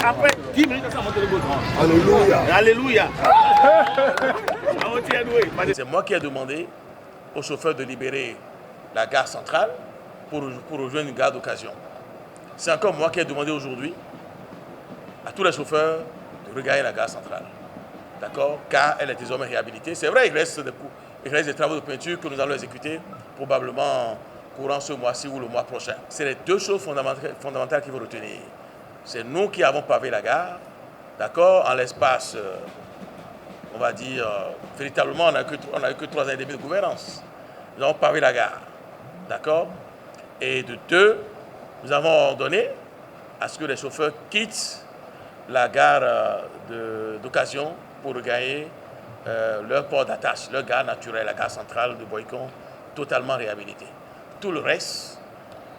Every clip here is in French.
Après 10 minutes, ça monte le goudron. Alléluia. Alléluia. C'est moi qui ai demandé au chauffeur de libérer la gare centrale pour rejoindre une gare d'occasion. C'est encore moi qui ai demandé aujourd'hui à tous les chauffeurs de regagner la gare centrale. D'accord? Car elle est désormais réhabilitée. C'est vrai, il reste des travaux de peinture que nous allons exécuter probablement courant ce mois-ci ou le mois prochain. C'est les deux choses fondamentales qu'il faut retenir. C'est nous qui avons pavé la gare, d'accord? En l'espace, on va dire, véritablement, on n'a eu que 3 ans et demi de gouvernance. Nous avons pavé la gare, d'accord? Et de deux, nous avons ordonné à ce que les chauffeurs quittent la gare d'occasion pour regagner leur port d'attache, leur gare naturelle, la gare centrale de Boycon, totalement réhabilitée. Tout le reste,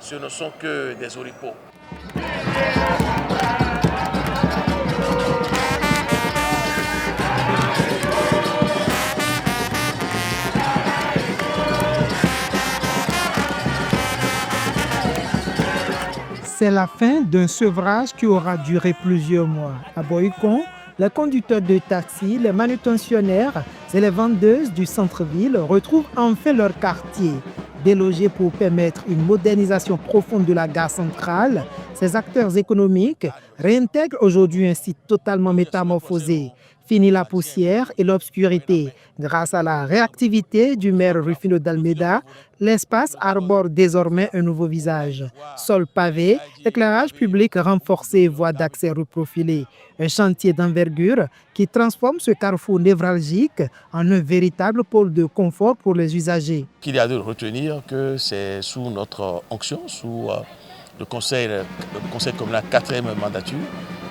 ce ne sont que des oripeaux. C'est la fin d'un sevrage qui aura duré plusieurs mois. À Boycon, les conducteurs de taxi, les manutentionnaires et les vendeuses du centre-ville retrouvent enfin leur quartier. Délogés pour permettre une modernisation profonde de la gare centrale, ces acteurs économiques réintègrent aujourd'hui un site totalement métamorphosé. Fini la poussière et l'obscurité. Grâce à la réactivité du maire Rufino d'Almeida, l'espace arbore désormais un nouveau visage. Sol pavé, éclairage public renforcé, voies d'accès reprofilées. Un chantier d'envergure qui transforme ce carrefour névralgique en un véritable pôle de confort pour les usagers. Il y a de retenir que c'est sous notre onction, sous le conseil communal 4e mandature,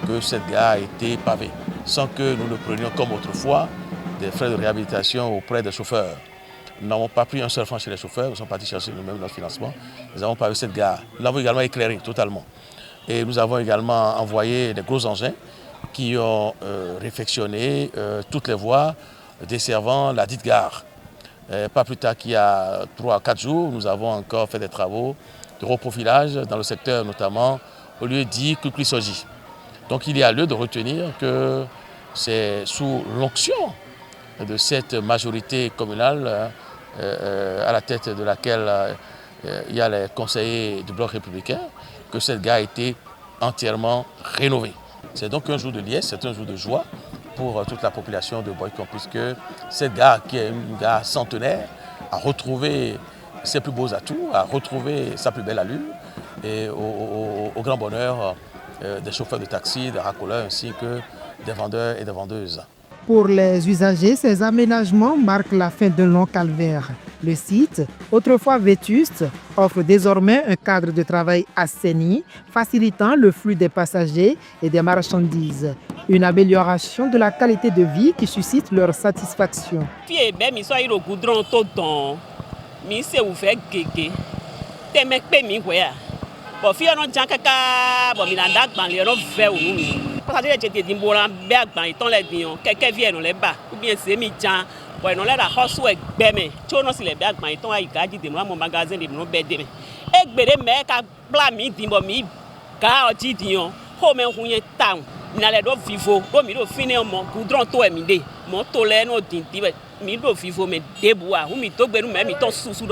que cette gare a été pavée, sans que nous ne prenions comme autrefois des frais de réhabilitation auprès des chauffeurs. Nous n'avons pas pris un seul franc chez les chauffeurs, nous sommes partis chercher nous-mêmes notre financement. Nous avons pavé cette gare. Nous l'avons également éclairée totalement. Et nous avons également envoyé des gros engins qui ont réfectionné toutes les voies desservant la dite gare. Pas plus tard qu'il y a 3 à 4 jours, nous avons encore fait des travaux de reprofilage dans le secteur notamment au lieu dit Kuklisoji. Donc il y a lieu de retenir que c'est sous l'onction de cette majorité communale à la tête de laquelle il y a les conseillers du bloc républicain que cette gare a été entièrement rénovée. C'est donc un jour de liesse, c'est un jour de joie pour toute la population de Boycon, puisque cette gare, qui est une gare centenaire, a retrouvé ses plus beaux atouts, a retrouvé sa plus belle allure, et au grand bonheur des chauffeurs de taxi, des racoleurs, ainsi que des vendeurs et des vendeuses. Pour les usagers, ces aménagements marquent la fin d'un long calvaire. Le site, autrefois vétuste, offre désormais un cadre de travail assaini, facilitant le flux des passagers et des marchandises. Une amélioration de la qualité de vie qui suscite leur satisfaction.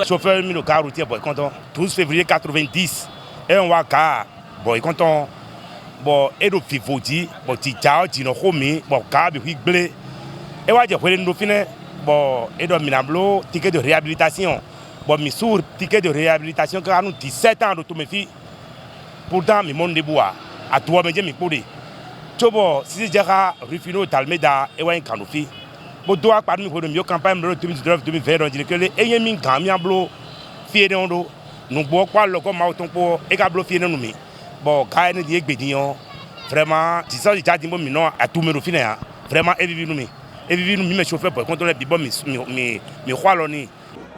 Chauffeur mis le car routier Boycon, 12 février 90. Et on voit car Boycon. Bon, et le FIFO dit, bon, Tchao, Tino Homi, bon, car de Higblé. Et on va dire, bon, et le Minablo, ticket de réhabilitation. Bon, mes sourds, ticket de réhabilitation, car nous 17 ans de tout mes filles. Pourtant, mes mondes de bois, à toi, mes amis, pour les. Chobo, si j'ai Rufino d'Almeida, et ouais, Kanofi. Bon, doit pas nous faire de mieux campagne de 2019-2020, on dirait que les ayants Gamiablo, Fierondo, nous bois quoi, le comme autant pour Egablo Fierondo. Bon, quand on dit que vraiment, si ça, j'ai dit que à tout le monde, vraiment, et mes chauffeurs pour contrôler les bibons, mes rois.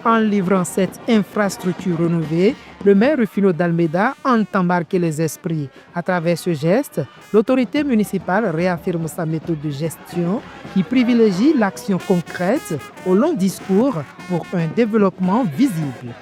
En livrant cette infrastructure renouvelée, le maire Rufino d'Almeida entend marquer les esprits. À travers ce geste, l'autorité municipale réaffirme sa méthode de gestion qui privilégie l'action concrète au long discours pour un développement visible.